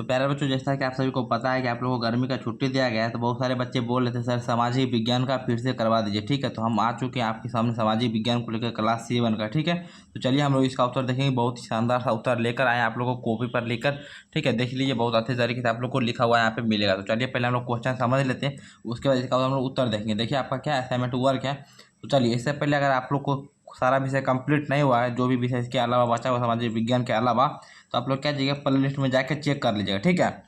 तो प्यारे बच्चों, जैसा कि आप सभी को पता है कि आप लोगों को गर्मी का छुट्टी दिया गया है, तो बहुत सारे बच्चे बोल रहे थे सर सामाजिक विज्ञान का फिर से करवा दीजिए। ठीक है, तो हम आ चुके हैं आपके सामने सामाजिक विज्ञान को लेकर क्लास C1 का। ठीक है, तो चलिए हम लोग इसका उत्तर देखेंगे। बहुत ही शानदार सा उत्तर लेकर आए आप लोगों को कॉपी पर लिखकर। ठीक है, देख लीजिए, बहुत अच्छे तरीके से आप लोग को लिखा हुआ यहाँ पे मिलेगा। तो चलिए पहले हम लोग क्वेश्चन समझ लेते हैं, उसके बाद इसका हम लोग उत्तर देखेंगे। देखिए आपका क्या असाइनमेंट वर्क है। तो चलिए, इससे पहले अगर आप लोग को सारा विषय कंप्लीट नहीं हुआ है, जो भी विषय इसके अलावा बचा हुआ सामाजिक विज्ञान के अलावा, तो आप लोग क्या कीजिएगा, प्ले लिस्ट में जाकर चेक कर लीजिएगा। ठीक है,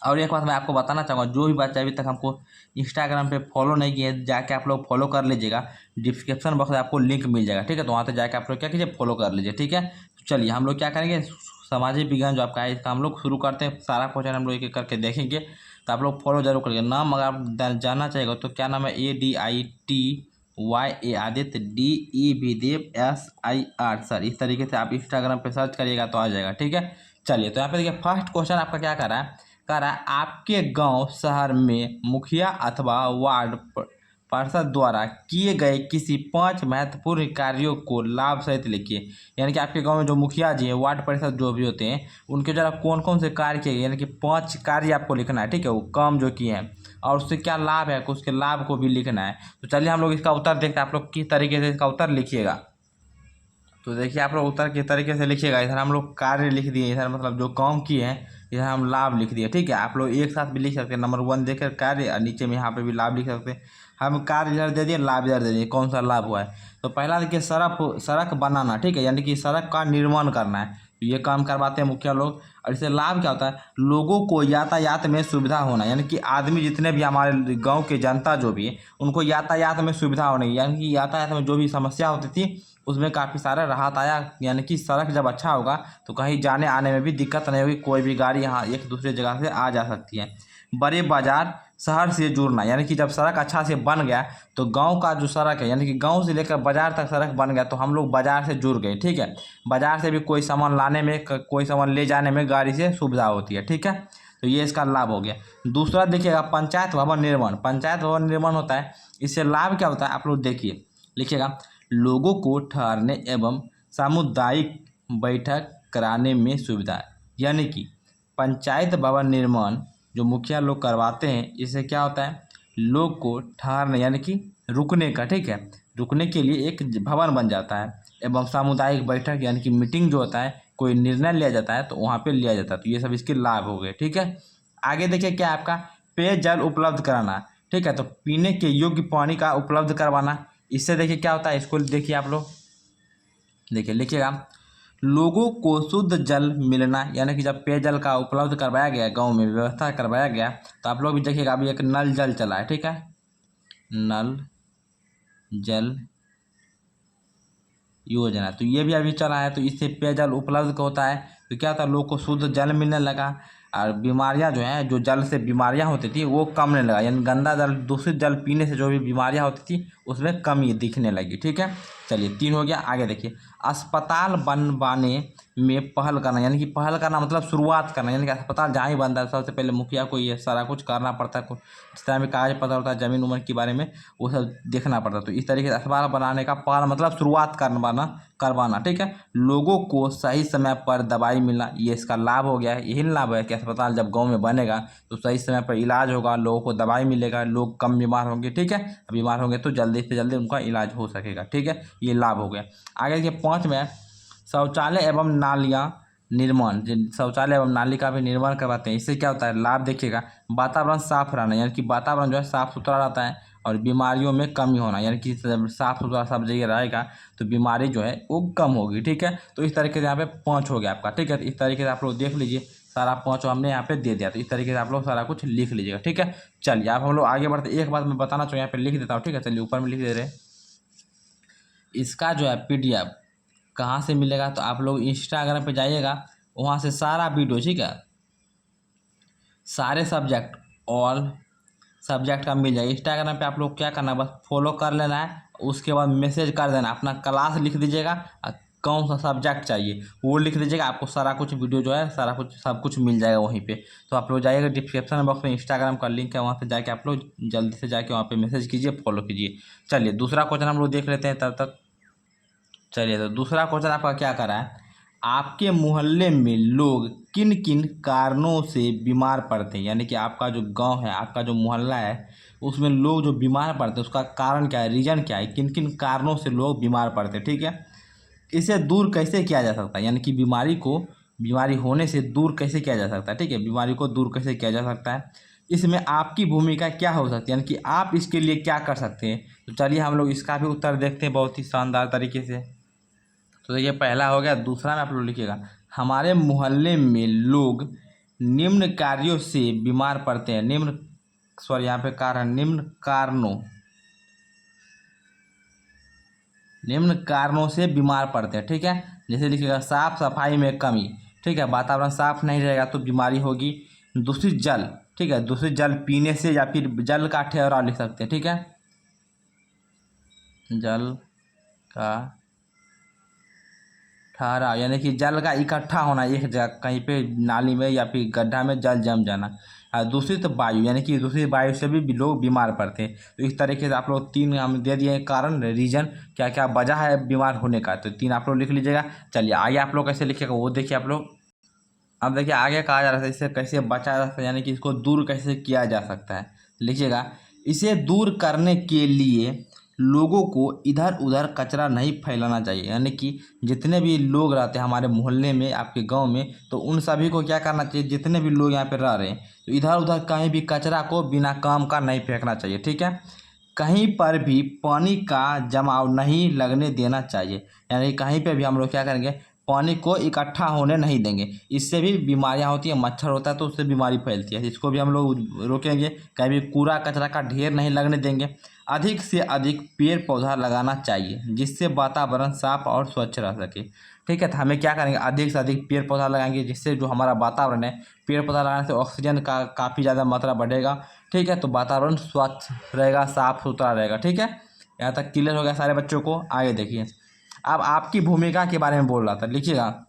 और एक बात मैं आपको बताना चाहूँगा, जो भी बच्चा अभी तक हमको इंस्टाग्राम पे फॉलो नहीं किए, जाके आप लोग फॉलो कर लीजिएगा। डिस्क्रिप्शन बॉक्स में आपको लिंक मिल जाएगा। ठीक है, तो वहाँ पे जाके आप लोग क्या कीजिए, फॉलो कर लीजिए। ठीक है, तो चलिए हम लोग क्या करेंगे, सामाजिक विज्ञान जो आपका है इसका हम लोग शुरू करते हैं। सारा क्वेश्चन हम लोग एक एक करके देखेंगे, तो आप लोग फॉलो जरूर करिएगा। नाम अगर आप जानना चाहिएगा तो क्या नाम है, ADITYA Aditya, DE विदेव SIR sir. इस तरीके से आप इंस्टाग्राम पे सर्च करिएगा तो आ जाएगा। ठीक है, चलिए तो यहाँ पे देखिए फर्स्ट क्वेश्चन आपका क्या कर रहा है, कह रहा है आपके गांव शहर में मुखिया अथवा वार्ड पार्षद द्वारा किए गए किसी 5 महत्वपूर्ण कार्यों को लाभ सहित लिखिए। यानी कि आपके गांव में जो मुखिया जी हैं, वार्ड पार्षद जो भी होते हैं, उनके द्वारा कौन कौन से कार्य किए गए, यानी कि 5 कार्य आपको लिखना है। ठीक है, वो काम जो किए हैं और उससे क्या लाभ है, उसके लाभ को भी लिखना है। तो चलिए हम लोग इसका उत्तर देखते हैं, आप लोग किस तरीके से इसका उत्तर लिखिएगा। तो देखिए आप लोग उत्तर किस तरीके से लिखिएगा। इधर हम लोग कार्य लिख दिए, इधर मतलब जो काम किए हैं, इधर हम लाभ लिख दिए। ठीक है, आप लोग एक साथ भी लिख सकते हैं, नंबर 1 देकर कार्य और नीचे में यहाँ पे भी लाभ लिख सकते हैं। हम कार्य इधर दे दिए, लाभ इधर दे दिए, कौन सा लाभ हुआ है। तो पहला देखिए सड़क बनाना। ठीक है, यानी कि सड़क का निर्माण करना है, तो ये काम करवाते हैं मुखिया लोग। और इससे लाभ क्या होता है, लोगों को यातायात में सुविधा होना, यानी कि आदमी जितने भी हमारे गाँव के जनता जो भी है, उनको यातायात में सुविधा होनी, यानी कि यातायात में जो भी समस्या होती थी उसमें काफ़ी सारा राहत आया। यानी कि सड़क जब अच्छा होगा तो कहीं जाने आने में भी दिक्कत नहीं होगी, कोई भी गाड़ी यहाँ एक दूसरे जगह से आ जा सकती है। बड़े बाजार शहर से जुड़ना, यानी कि जब सड़क अच्छा से बन गया तो गांव का जो सड़क है, यानी कि गांव से लेकर बाजार तक सड़क बन गया, तो हम लोग बाजार से जुड़ गए। ठीक है, बाजार से भी कोई सामान लाने में, कोई सामान ले जाने में गाड़ी से सुविधा होती है। ठीक है, तो ये इसका लाभ हो गया। दूसरा देखिएगा, पंचायत भवन निर्माण। पंचायत भवन निर्माण होता है, इससे लाभ क्या होता है आप लोग देखिए, लिखिएगा, लोगों को ठहरने एवं सामुदायिक बैठक कराने में सुविधा। यानी कि पंचायत भवन निर्माण जो मुखिया लोग करवाते हैं, इससे क्या होता है, लोग को ठहरने यानी कि रुकने का, ठीक है, रुकने के लिए एक भवन बन जाता है, एवं सामुदायिक बैठक यानी कि मीटिंग जो होता है, कोई निर्णय लिया जाता है तो वहाँ पे लिया जाता है। तो ये सब इसके लाभ हो गए। ठीक है, आगे देखिए क्या आपका पेयजल उपलब्ध कराना। ठीक है, तो पीने के योग्य पानी का उपलब्ध करवाना। इससे देखिए क्या होता है, इसको देखिए आप लोग, देखिए लिखिएगा, लोगों को शुद्ध जल मिलना। यानी कि जब पेयजल का उपलब्ध करवाया गया, गांव में व्यवस्था करवाया गया, तो आप लोग भी देखिएगा, अभी एक नल जल चला है। ठीक है, नल जल योजना, तो ये भी अभी चला है, तो इससे पेयजल उपलब्ध होता है। तो क्या होता है, लोग को शुद्ध जल मिलने लगा, और बीमारियां जो हैं, जो जल से बीमारियां होती थी वो कम नहीं लगा, यानी गंदा जल, दूषित जल पीने से जो भी बीमारियां होती थी उसमें कमी दिखने लगी। ठीक है, चलिए 3 हो गया। आगे देखिए, अस्पताल बनवाने में पहल करना। यानी कि पहल करना मतलब शुरुआत करना, यानी कि अस्पताल जहाँ ही बनता है सबसे पहले मुखिया को ये सारा कुछ करना पड़ता है। जिस तरह में कागज पत्र होता है, जमीन उमन के बारे में वो सब देखना पड़ता है। तो इस तरीके से अस्पताल बनाने का पहल मतलब शुरुआत करवाना। ठीक है, लोगों को सही समय पर दवाई मिलना, ये इसका लाभ हो गया है। यही लाभ है कि अस्पताल जब गांव में बनेगा तो सही समय पर इलाज होगा, लोगों को दवाई मिलेगा, लोग कम बीमार होंगे। ठीक है, बीमार होंगे तो जल्दी से जल्दी उनका इलाज हो सकेगा। ठीक है, ये लाभ हो गया। आगे देखिए 5 में शौचालय एवं नालियाँ निर्माण। शौचालय एवं नाली का भी निर्माण करवाते हैं, इससे क्या होता है, लाभ देखिएगा, वातावरण साफ रहना, यानी कि वातावरण जो है साफ सुथरा रहता है, और बीमारियों में कमी होना, यानी कि साफ सुथरा सब जगह रहेगा तो बीमारी जो है वो कम होगी। ठीक है, तो इस तरीके से यहाँ पे 5 हो गया आपका। ठीक है, इस तरीके से आप लोग देख लीजिए, सारा 5 हमने यहाँ पे दे दिया, तो इस तरीके से आप लोग सारा कुछ लिख लीजिएगा। ठीक है, चलिए आप हम लोग आगे बढ़ते। एक बात मैं बताना चाहूँ, यहाँ पे लिख देता हूँ। ठीक है, चलिए ऊपर में लिख दे रहे हैं। इसका जो है PDF कहाँ से मिलेगा, तो आप लोग इंस्टाग्राम पे जाइएगा, वहाँ से सारा वीडियो, ठीक है, सारे सब्जेक्ट, ऑल सब्जेक्ट का मिल जाएगा। इंस्टाग्राम पे आप लोग क्या करना है, बस फॉलो कर लेना है, उसके बाद मैसेज कर देना, अपना क्लास लिख दीजिएगा और कौन सा सब्जेक्ट चाहिए वो लिख दीजिएगा, आपको सारा कुछ वीडियो जो है सारा कुछ सब कुछ मिल जाएगा वहीं पे। तो आप लोग जाइएगा, डिस्क्रिप्शन बॉक्स में इंस्टाग्राम का लिंक है, वहाँ से जाके आप लोग जल्दी से जाके वहाँ पे मैसेज कीजिए, फॉलो कीजिए। चलिए दूसरा क्वेश्चन हम लोग देख लेते हैं तब तक। चलिए, तो दूसरा क्वेश्चन आपका क्या कर रहा है, आपके मोहल्ले में लोग किन किन कारणों से बीमार पड़ते हैं, यानी कि आपका जो गांव है, आपका जो मोहल्ला है, उसमें लोग जो बीमार पड़ते हैं उसका कारण क्या है, रीज़न क्या है, किन किन कारणों से लोग बीमार पड़ते हैं। ठीक है, इसे दूर कैसे किया जा सकता है, यानी कि बीमारी होने से दूर कैसे किया जा सकता है। ठीक है, बीमारी को दूर कैसे किया जा सकता है, इसमें आपकी भूमिका क्या हो सकती है, यानी कि आप इसके लिए क्या कर सकते हैं। तो चलिए हम लोग इसका भी उत्तर देखते हैं बहुत ही शानदार तरीके से। तो देखिए पहला हो गया, दूसरा में आप लोग लिखिएगा, हमारे मोहल्ले में लोग निम्न कार्यों से बीमार पड़ते हैं। यहाँ पे कारण निम्न कारणों से बीमार पड़ते हैं। ठीक है, जैसे लिखिएगा साफ सफाई में कमी। ठीक है, वातावरण साफ नहीं रहेगा तो बीमारी होगी। दूषित जल, ठीक है, दूषित जल पीने से, या फिर जल का ठहराव लिख सकते हैं। ठीक है, जल का ठहराव यानी कि जल का इकट्ठा होना एक जगह कहीं पे नाली में या फिर गड्ढा में जल जम जाना। दूषित वायु यानी कि दूषित वायु से भी लोग बीमार पड़ते हैं। तो इस तरीके से आप लोग 3 हम दे दिए कारण, रीजन, क्या क्या वजह है बीमार होने का, तो 3 आप लोग लिख लीजिएगा। चलिए आगे आप लोग कैसे लिखिएगा वो देखिए आप लोग। अब देखिए आगे कहा जा रहा है इसे कैसे बचा जा सकता है, यानी कि इसको दूर कैसे किया जा सकता है। लिखिएगा, इसे दूर करने के लिए लोगों को इधर उधर कचरा नहीं फैलाना चाहिए, यानी कि जितने भी लोग रहते हैं हमारे मोहल्ले में, आपके गांव में, तो उन सभी को क्या करना चाहिए, जितने भी लोग यहाँ पे रह रहे हैं तो इधर उधर कहीं भी कचरा को बिना काम का नहीं फेंकना चाहिए। ठीक है, कहीं पर भी पानी का जमाव नहीं लगने देना चाहिए, यानी कहीं पे भी हम लोग क्या करेंगे, पानी को इकट्ठा होने नहीं देंगे। इससे भी बीमारियां होती हैं, मच्छर होता है तो उससे बीमारी फैलती है, इसको भी हम लोग रोकेंगे। कहीं भी कूड़ा कचरा का ढेर नहीं लगने देंगे। अधिक से अधिक पेड़ पौधा लगाना चाहिए जिससे वातावरण साफ और स्वच्छ रह सके। ठीक है, तो हमें क्या करेंगे, अधिक से अधिक पेड़ पौधा लगाएंगे जिससे जो हमारा वातावरण है, पेड़ पौधा लगाने से ऑक्सीजन का काफ़ी ज़्यादा मात्रा बढ़ेगा। ठीक है, तो वातावरण स्वच्छ रहेगा, साफ सुथरा रहेगा। ठीक है, यहाँ तक क्लियर हो गया सारे बच्चों को। आगे देखिए, अब आपकी भूमिका के बारे में बोल रहा था, लिखिएगा,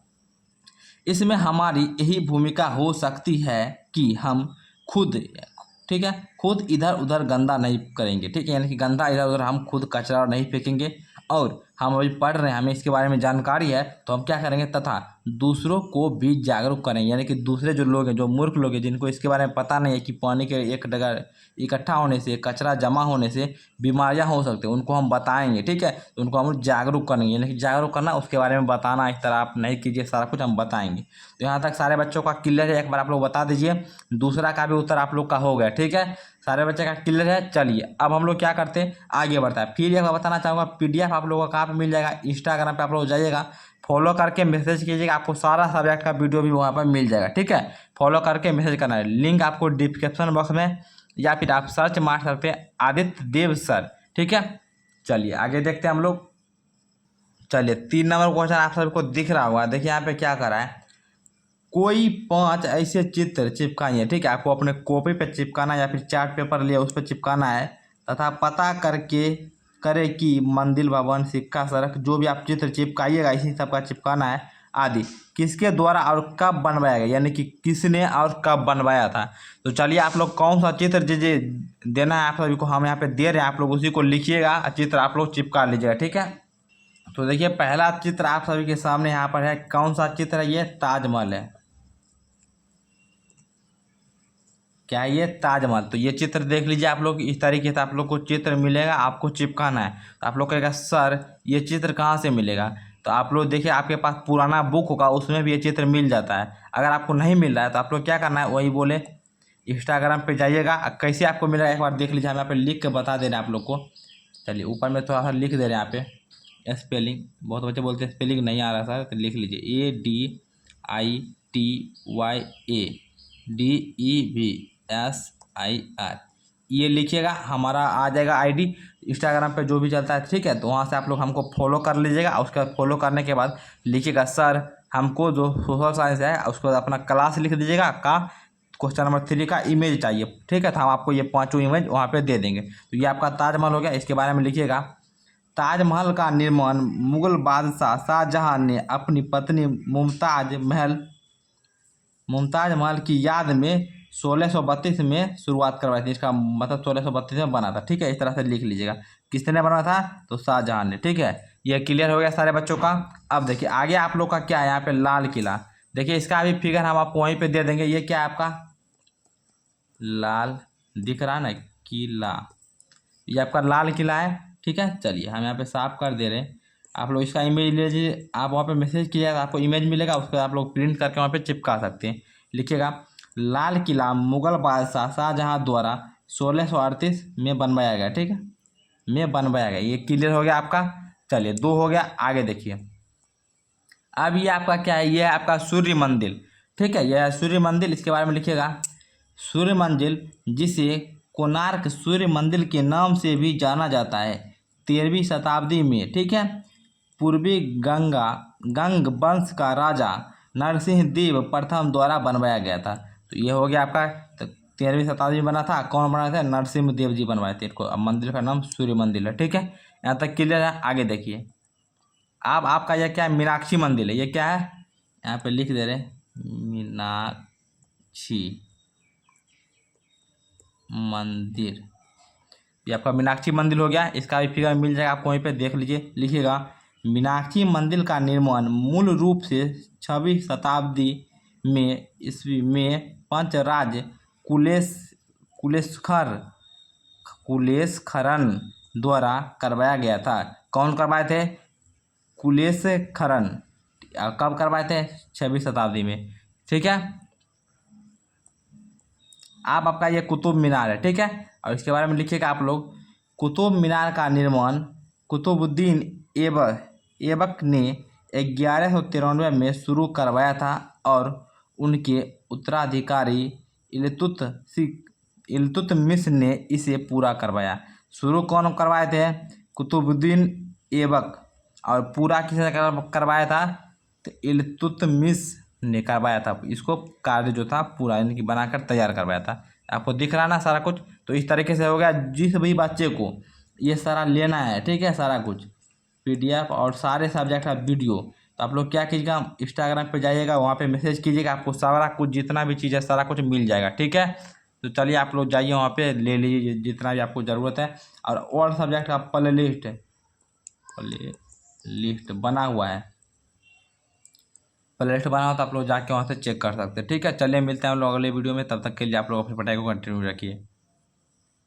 इसमें हमारी यही भूमिका हो सकती है कि हम खुद, ठीक है, खुद इधर उधर गंदा नहीं करेंगे। ठीक है, यानी कि गंदा इधर उधर हम खुद कचरा नहीं फेंकेंगे, और हम अभी पढ़ रहे हैं, हमें इसके बारे में जानकारी है, तो हम क्या करेंगे, तथा दूसरों को भी जागरूक करेंगे, यानी कि दूसरे जो लोग हैं, जो मूर्ख लोग हैं, जिनको इसके बारे में पता नहीं है कि पानी के एक जगह इकट्ठा होने से, कचरा जमा होने से बीमारियां हो सकती हैं, उनको हम बताएंगे। ठीक है, तो उनको हम जागरूक करेंगे, यानी कि जागरूक करना, उसके बारे में बताना, इस तरह आप नहीं कीजिए, सारा कुछ हम बताएंगे। तो यहाँ तक सारे बच्चों का क्लियर है, एक बार आप लोग बता दीजिए। दूसरा का भी उत्तर आप लोग का हो गया। ठीक है, सारे बच्चे का क्लियर है। चलिए अब हम लोग क्या करते हैं, आगे बढ़ता है। फिर यह बताना चाहूँगा, PDF आप लोगों को कहाँ पे मिल जाएगा, इंस्टाग्राम पे आप लोग जाइएगा, फॉलो करके मैसेज कीजिएगा, आपको सारा सब्जेक्ट का वीडियो भी वहाँ पर मिल जाएगा। ठीक है, फॉलो करके मैसेज करना है, लिंक आपको डिस्क्रिप्शन बॉक्स में, या फिर आप सर्च मार सकते हैं आदित्य देव सर। ठीक है, चलिए आगे देखते हैं हम लोग। चलिए 3 नंबर क्वेश्चन आप सबको दिख रहा होगा, देखिए यहाँ पे क्या करा है, कोई 5 ऐसे चित्र चिपकाइए। ठीक है, आपको अपने कॉपी पे चिपकाना या फिर चार्ट पेपर लिया उस पर चिपकाना है, तथा पता करे कि मंदिर, भवन, सिक्का, सड़क, जो भी आप चित्र चिपकाइएगा इसी सब का चिपकाना है आदि, किसके द्वारा और कब बनवाया गया, यानी कि किसने और कब बनवाया था। तो चलिए आप लोग कौन सा चित्र जे देना है आप सभी को, हम यहाँ पे दे रहे हैं, आप लोग उसी को लिखिएगा, चित्र आप लोग चिपका लीजिएगा। ठीक है, तो देखिए पहला चित्र आप सभी के सामने यहाँ पर है, कौन सा चित्र है, ये ताजमहल है। क्या है ये, ताजमहल। तो ये चित्र देख लीजिए आप लोग, इस तरीके से आप लोग को चित्र मिलेगा, आपको चिपकाना है। तो आप लोग कहेगा सर ये चित्र कहाँ से मिलेगा, तो आप लोग देखिए आपके पास पुराना बुक होगा उसमें भी ये चित्र मिल जाता है। अगर आपको नहीं मिल रहा है तो आप लोग क्या करना है, वही बोले इंस्टाग्राम पे जाइएगा, कैसे आपको मिलेगा एक बार देख लीजिए, हम यहाँ पे लिख के बता दे रहे हैं आप लोग को। चलिए ऊपर में थोड़ा सा लिख दे रहे हैं यहाँ पे, स्पेलिंग, बहुत बच्चे बोलते हैं स्पेलिंग नहीं आ रहा सर, तो लिख लीजिए ADITYADEVSIR, ये लिखिएगा, हमारा आ जाएगा ID इंस्टाग्राम पे जो भी चलता है। ठीक है, तो वहाँ से आप लोग हमको फॉलो कर लीजिएगा, और उसका फॉलो करने के बाद लिखिएगा सर हमको जो सोशल साइंस है उसको अपना क्लास लिख दीजिएगा का क्वेश्चन नंबर 3 का इमेज चाहिए। ठीक है, तो हम आपको ये 5 इमेज वहाँ पे दे देंगे। तो ये आपका ताजमहल हो गया, इसके बारे में लिखिएगा, ताजमहल का निर्माण मुगल बादशाह शाहजहां ने अपनी पत्नी मुमताज महल की याद में 1632 में शुरुआत करवाई थी। इसका मतलब 1632 में बना था। ठीक है, इस तरह से लिख लीजिएगा, किसने बनाया था, तो शाहजहां ने। ठीक है, ये क्लियर हो गया सारे बच्चों का। अब देखिए आगे आप लोग का क्या है, यहाँ पे लाल किला। देखिए इसका भी फिगर हम आपको वहीं पे दे देंगे। ये क्या है आपका लाल, दिख रहा ना किला, ये आपका लाल किला है। ठीक है, चलिए हम यहाँ पे साफ कर दे रहे हैं। आप लोग इसका इमेज ले लीजिए, आप वहाँ पे मैसेज कीजिएगा, आपको इमेज मिलेगा, उसको आप लोग प्रिंट करके वहाँ पे चिपका सकते हैं। लिखिएगा लाल किला मुगल बादशाह शाहजहाँ द्वारा 1638 में बनवाया गया। ठीक है, में बनवाया गया। ये क्लियर हो गया आपका। चलिए 2 हो गया। आगे देखिए, अब ये आपका क्या है, ये है आपका सूर्य मंदिर। ठीक है, यह है सूर्य मंदिर। इसके बारे में लिखिएगा सूर्य मंदिर, जिसे कोणार्क सूर्य मंदिर के नाम से भी जाना जाता है, 13वीं शताब्दी में, ठीक है, पूर्वी गंग वंश का राजा नरसिंह देव प्रथम द्वारा बनवाया गया था। तो ये हो गया आपका 13वीं शताब्दी में बना था। कौन बनाया था? नरसिंह देव जी बनवाए थे इसको। अब मंदिर का नाम सूर्य मंदिर है। ठीक है, यहाँ तक क्लियर है। आगे देखिए, अब आपका यह क्या है, मीनाक्षी मंदिर है। ये क्या है, यहाँ पे लिख दे रहे मीनाक्षी मंदिर। ये आपका मीनाक्षी मंदिर हो गया। इसका भी फिगर मिल जाएगा आपको वहीं पे, देख लीजिए। लिखिएगा मीनाक्षी मंदिर का निर्माण मूल रूप से 6वीं शताब्दी में ईस्वी में पंचराज कुलेशखर कुलेशखरन द्वारा करवाया गया था। कौन करवाए थे? कुलेशखरन। कब करवाए थे? 6वीं शताब्दी में। ठीक है, आप आपका ये कुतुब मीनार है। ठीक है, और इसके बारे में लिखिएगा आप लोग कुतुब मीनार का निर्माण कुतुबुद्दीन ऐबक ने 1193 में शुरू करवाया था और उनके उत्तराधिकारी इल्तुतमिश ने इसे पूरा करवाया। शुरू कौन करवाए थे? कुतुबुद्दीन ऐबक। और पूरा किसने करवाया था? तो इल्तुतमिश ने करवाया था। इसको कार्य जो था पूरा इनकी बनाकर तैयार करवाया था। आपको दिख रहा ना सारा कुछ। तो इस तरीके से हो गया। जिस भी बच्चे को ये सारा लेना है, ठीक है, सारा कुछ PDF और सारे सब्जेक्ट का वीडियो, तो आप लोग क्या कीजिएगा, इंस्टाग्राम पे जाइएगा, वहाँ पे मैसेज कीजिएगा, आपको सारा कुछ जितना भी चीज़ है सारा कुछ मिल जाएगा। ठीक है, तो चलिए आप लोग जाइए वहाँ पे ले लीजिए जितना भी आपको ज़रूरत है। और सब्जेक्ट का प्ले लिस्ट बना हुआ है, प्ले लिस्ट बना हो तो आप लोग जाके वहाँ से चेक कर सकते हैं। ठीक है, चलिए मिलते हैं हम लोग अगले वीडियो में। तब तक के लिए आप लोग अपनी पढ़ाई को कंटिन्यू रखिए।